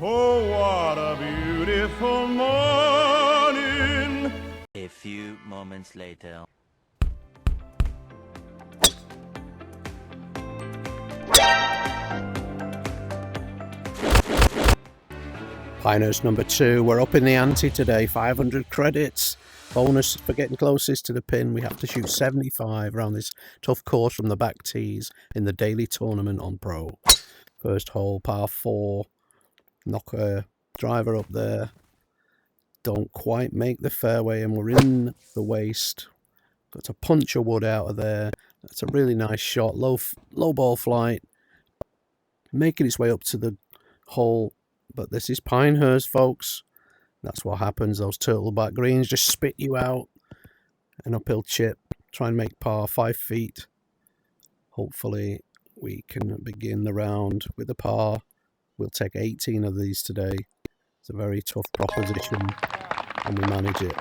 Oh, what a beautiful morning. A few moments later. Pinehurst No.2, we're up in the ante today, 500 credits. Bonus for getting closest to the pin, we have to shoot 75 around this tough course from the back tees in the daily tournament on Pro. First hole, par 4, knock a driver up there. Don't quite make the fairway and we're in the waist. Got to punch a wood out of there. That's a really nice shot, low ball flight. Making its way up to the hole. But this is Pinehurst, folks. That's what happens. Those turtleback greens just spit you out. An uphill chip. Try and make par 5 feet. Hopefully we can begin the round with a par. We'll take 18 of these today. It's a very tough proposition and we manage it.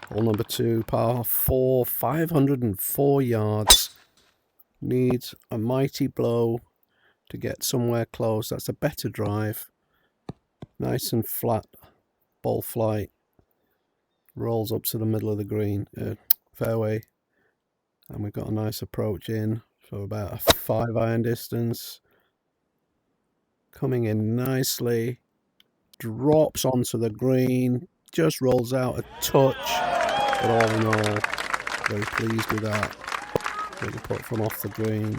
Hole number 2, par 4, 504 yards. Needs a mighty blow to get somewhere close. That's a better drive. Nice and flat ball flight. Rolls up to the middle of the green fairway. And we've got a nice approach in for about a 5-iron distance. Coming in nicely. Drops onto the green. Just rolls out a touch. But all in all, very pleased with that. Little putt from off the green.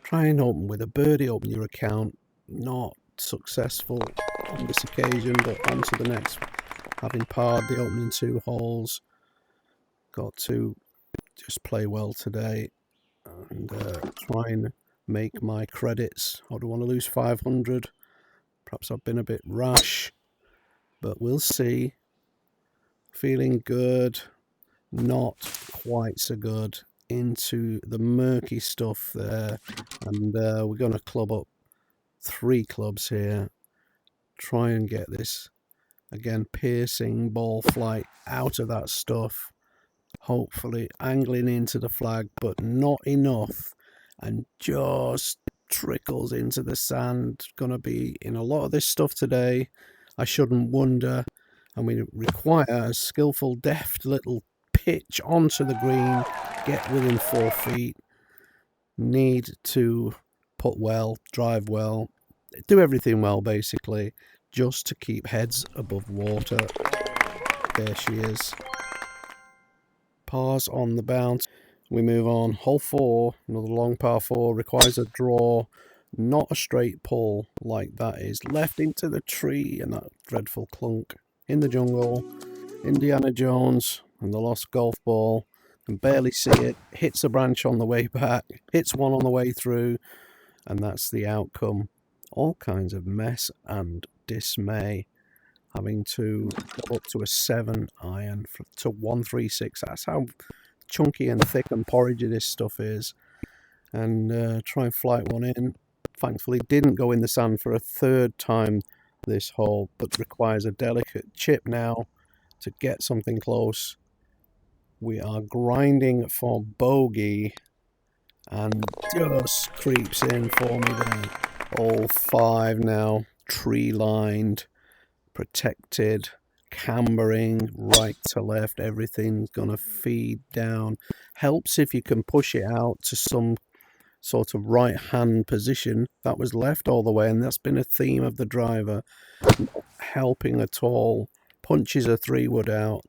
Try and open with a birdie, open your account. Not successful on this occasion, but on to the next. Having parred the opening 2 holes. Got to just play well today and try and make my credits. I don't want to lose 500. Perhaps I've been a bit rash, but we'll see. Feeling good, not quite so good. Into the murky stuff there, and we're going to club up 3 clubs here. Try and get this again piercing ball flight out of that stuff, hopefully angling into the flag, but not enough, and just trickles into the sand. Gonna be in a lot of this stuff today. I shouldn't wonder, and we require a skillful, deft little pitch onto the green. Get within 4 feet. Need to putt well, drive well, do everything well basically, just to keep heads above water. There she is. Pars on the bounce. We move on. Hole 4, another long par 4, requires a draw, not a straight pull like that is. Left into the tree and that dreadful clunk in the jungle. Indiana Jones and the lost golf ball. Can barely see it, hits a branch on the way back, hits one on the way through, and that's the outcome. All kinds of mess and dismay. Having to go up to a 7-iron to 136. That's how chunky and thick and porridgey this stuff is. And try and flight one in. Thankfully didn't go in the sand for a 3rd time this hole, but requires a delicate chip now to get something close. We are grinding for bogey and just creeps in for me there. All 5 now, tree lined, protected, cambering right to left. Everything's gonna feed down. Helps if you can push it out to some sort of right hand position. That was left all the way, and that's been a theme of the driver. Not helping at all. Punches a 3-wood out.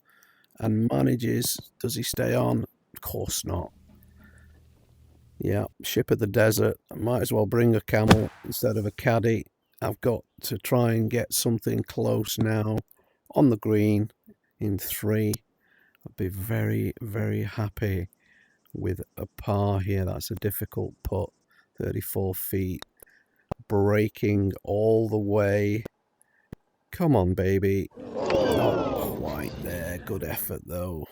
And manages, does he stay on? Of course not. Yeah, ship of the desert. I might as well bring a camel instead of a caddy. I've got to try and get something close now on the green in 3. I'd be very, very happy with a par here. That's a difficult putt. 34 feet. Breaking all the way. Come on, baby. Not quite there. Good effort, though.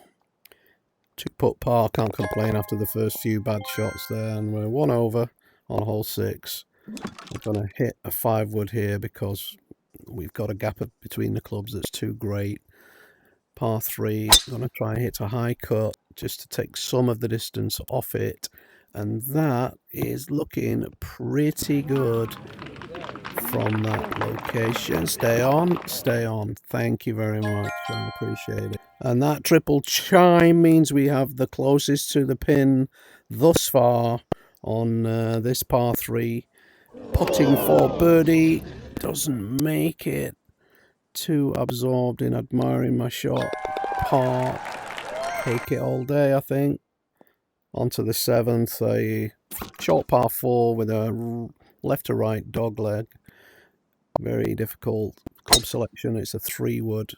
2-putt par. Can't complain after the first few bad shots there. And we're 1 over on hole 6. We're going to hit a 5-wood here because we've got a gap between the clubs that's too great. Par 3. I'm going to try and hit a high cut just to take some of the distance off it. And that is looking pretty good. from that location. Stay on, stay on. Thank you very much. I appreciate it. And that triple chime means we have the closest to the pin thus far on this par 3. Putting for birdie. Doesn't make it. Too absorbed in admiring my shot. Par. Take it all day, I think. Onto the 7th. A short par 4 with a left to right dog leg. Very difficult club selection. It's a 3-wood.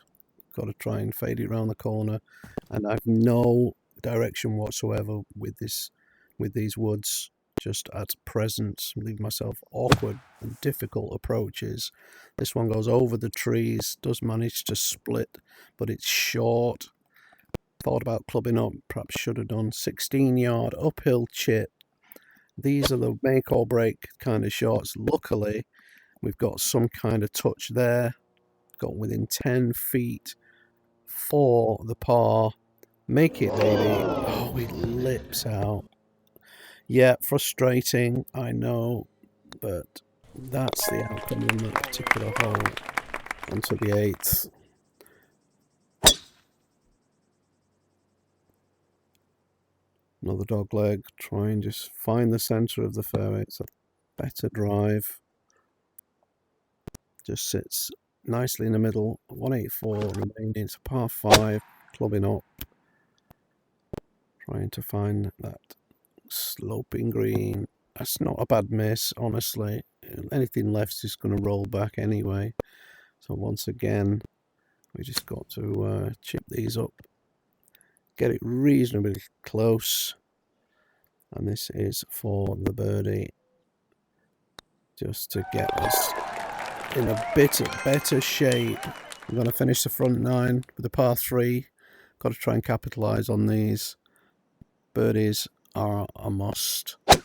Got to try and fade it around the corner. And I've no direction whatsoever with these woods. Just at present, leave myself awkward and difficult approaches. This one goes over the trees, does manage to split, but it's short. Thought about clubbing up, perhaps should have done. 16-yard uphill chip. These are the make or break kind of shots. Luckily, we've got some kind of touch there. Got within 10 feet for the par. Make it, baby. Oh, it lips out. Yeah, frustrating, I know, but that's the outcome in that particular hole. Onto the 8th. Another dog leg. Try and just find the centre of the fairway. It's a better drive. Just sits nicely in the middle. 184 remaining. It's a par 5. Clubbing up. Trying to find that sloping green. That's not a bad miss, honestly. Anything left is going to roll back anyway. So once again, we just got to chip these up. Get it reasonably close. And this is for the birdie. Just to get us in a bit better shape. I'm going to finish the front 9 with a par 3. Got to try and capitalise on these. Birdies are a must. And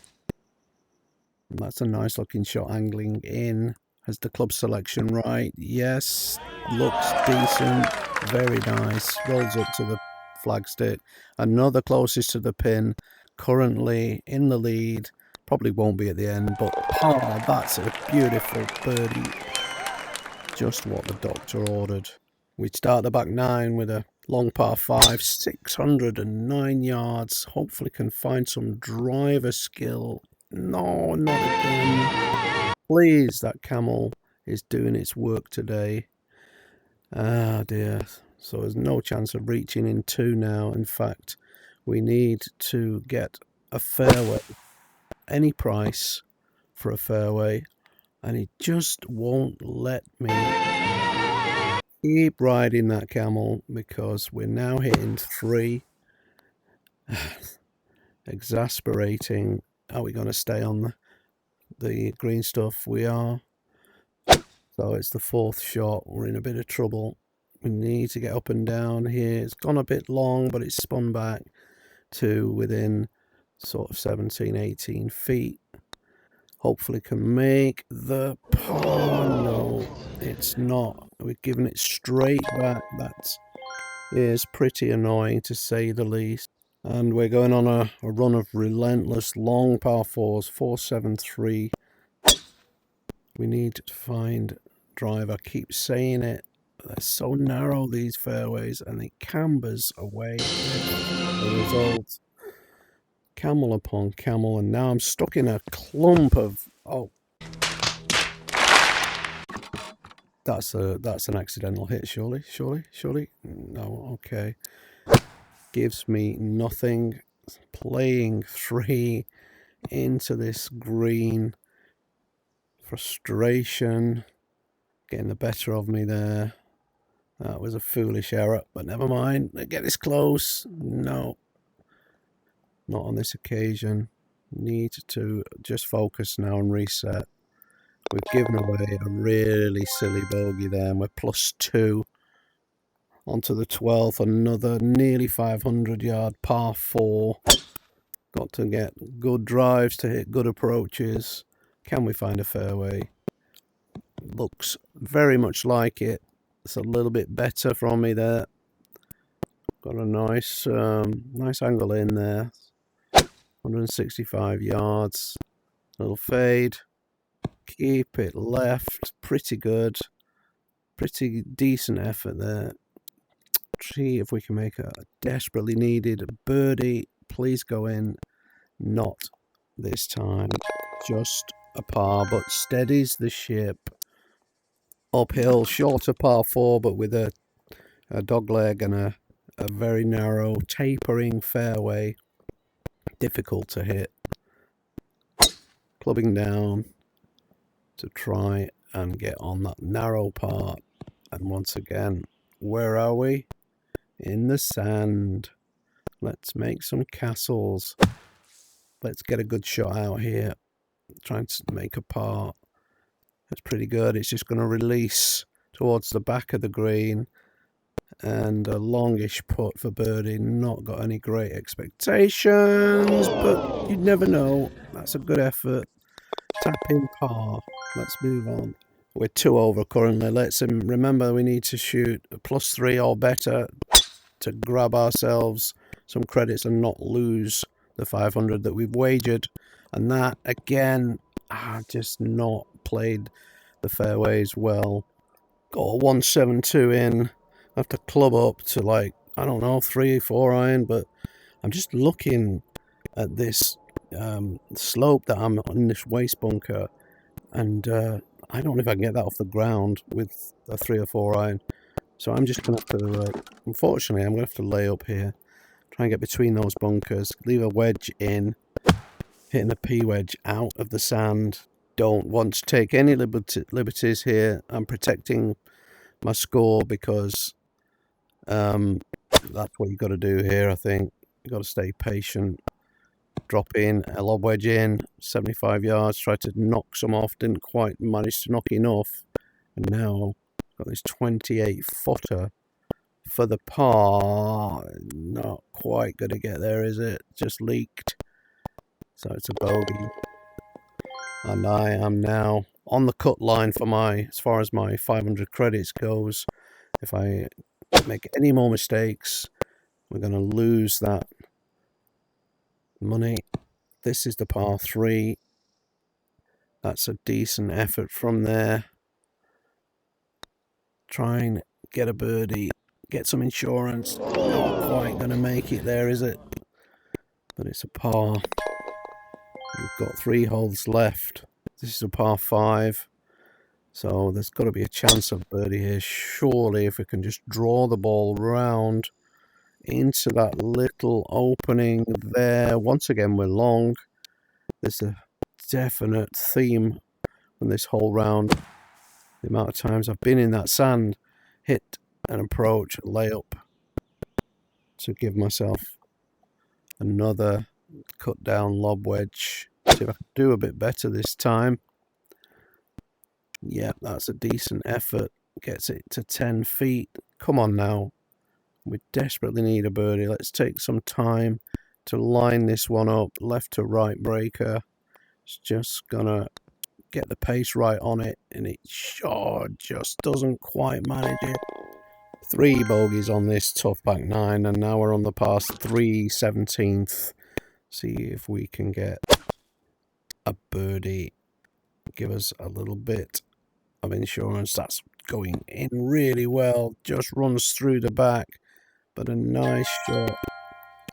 that's a nice looking shot angling in. Has the club selection right? Yes. Looks decent. Very nice. Rolls up to the flagstick. Another closest to the pin. Currently in the lead. Probably won't be at the end, but that's a beautiful birdie. Just what the doctor ordered. We'd start the back 9 with a long par 5, 609 yards. Hopefully can find some driver skill. No, not again. Please, that camel is doing its work today. Ah, dear. So there's no chance of reaching in 2 now. In fact, we need to get a fairway. Any price for a fairway. And he just won't let me keep riding that camel because we're now hitting 3. Exasperating. Are we going to stay on the green stuff? We are. So it's the 4th shot. We're in a bit of trouble. We need to get up and down here. It's gone a bit long, but it's spun back to within sort of 17, 18 feet. Hopefully can make the par. No, it's not. We've given it straight back. That is pretty annoying to say the least. And we're going on a run of relentless long par 4s. 4, 7, 3. We need to find drive. I keep saying it. They're so narrow, these fairways, and it cambers away. The result. Camel upon camel, and now I'm stuck in a clump of that's an accidental hit, surely. No, okay. Gives me nothing. Playing 3 into this green. Frustration getting the better of me there. That was a foolish error, but never mind. Get this close. No. Not on this occasion. Need to just focus now and reset. We've given away a really silly bogey there, and we're +2. Onto the 12th, another nearly 500 yard par 4. Got to get good drives to hit good approaches. Can we find a fairway? Looks very much like it. It's a little bit better from me there. Got a nice angle in there. 165 yards. Little fade. Keep it left. Pretty good. Pretty decent effort there. See if we can make a desperately needed birdie. Please go in. Not this time. Just a par, but steadies the ship. Uphill, shorter par 4, but with a dog leg and a very narrow, tapering fairway. Difficult to hit. Clubbing down to try and get on that narrow part. And once again, where are we? In the sand. Let's make some castles. Let's get a good shot out here. Trying to make a par. That's pretty good. It's just going to release towards the back of the green. And a longish putt for birdie. Not got any great expectations, but you'd never know. That's a good effort. Tap in par. Let's move on. We're 2 over currently. Let's remember we need to shoot a +3 or better to grab ourselves some credits and not lose the 500 that we've wagered. And that, again, just not played the fairways well. Got a 172 in. I have to club up to, like, I don't know, 3-4 iron, but I'm just looking at this slope that I'm on, this waste bunker, and I don't know if I can get that off the ground with a 3 or 4 iron. So I'm just going to have to, unfortunately, I'm going to have to lay up here, try and get between those bunkers, leave a wedge in, hitting a P wedge out of the sand. Don't want to take any liberties here. I'm protecting my score because that's what you've got to do here, I think. You've got to stay patient. Drop in, a lob wedge in, 75 yards, try to knock some off, didn't quite manage to knock enough. And now got this 28-footer for the par. Not quite going to get there, is it? Just leaked. So it's a bogey. And I am now on the cut line for as far as my 500 credits goes. If I make any more mistakes, we're going to lose that money. This is the par 3. That's a decent effort from there. Try and get a birdie, get some insurance. Not quite going to make it there, is it? But it's a par. We've got 3 holes left. This is a par 5. So there's got to be a chance of birdie here. Surely, if we can just draw the ball round into that little opening there. Once again, we're long. There's a definite theme on this whole round. The amount of times I've been in that sand, hit an approach, lay up to give myself another cut down lob wedge. See if I can do a bit better this time. Yeah, that's a decent effort. Gets it to 10 feet. Come on now. We desperately need a birdie. Let's take some time to line this one up. Left to right breaker. It's just gonna get the pace right on it, and it sure just doesn't quite manage it. 3 bogeys on this tough back 9, and now we're on the par 3 17th. See if we can get a birdie. Give us a little bit of insurance. That's going in really well. Just runs through the back, but a nice shot.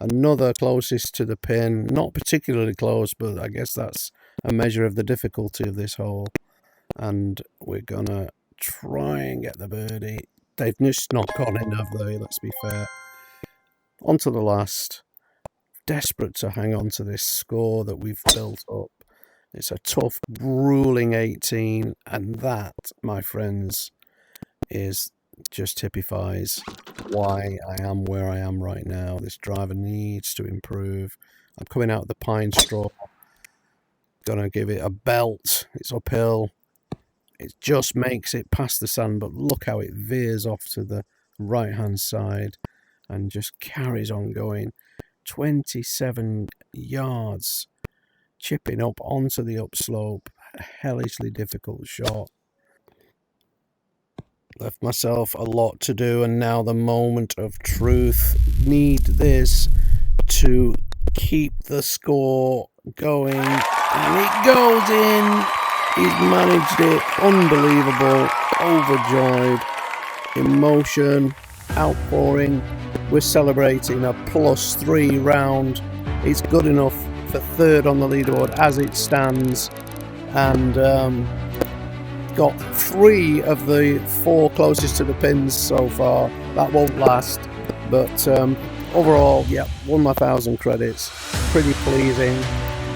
Another closest to the pin. Not particularly close, but I guess that's a measure of the difficulty of this hole. And we're gonna try and get the birdie. They've just not gone in, have they? Let's be fair. On to the last. Desperate to hang on to this score that we've built up. It's a tough, grueling 18, and that, my friends, is just typifies why I am where I am right now. This driver needs to improve. I'm coming out of the pine straw. Gonna give it a belt. It's uphill. It just makes it past the sand, but look how it veers off to the right-hand side and just carries on going. 27 yards, chipping up onto the upslope. A hellishly difficult shot. Left myself a lot to do, and now the moment of truth. Need this to keep the score going, and it goes in. He's managed it. Unbelievable. Overjoyed. Emotion. Outpouring. We're celebrating a +3 round. It's good enough for third on the leaderboard as it stands. And got 3 of the 4 closest to the pins so far. That won't last. But overall, yeah, won my 1,000 credits. Pretty pleasing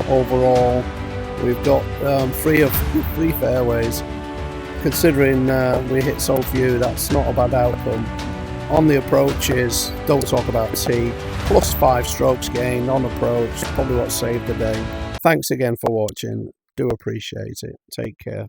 overall. We've got 3 of 3 fairways. Considering we hit so few, that's not a bad outcome. On the approaches, don't talk about tee. +5 strokes gained on approach. Probably what saved the day. Thanks again for watching. Do appreciate it. Take care.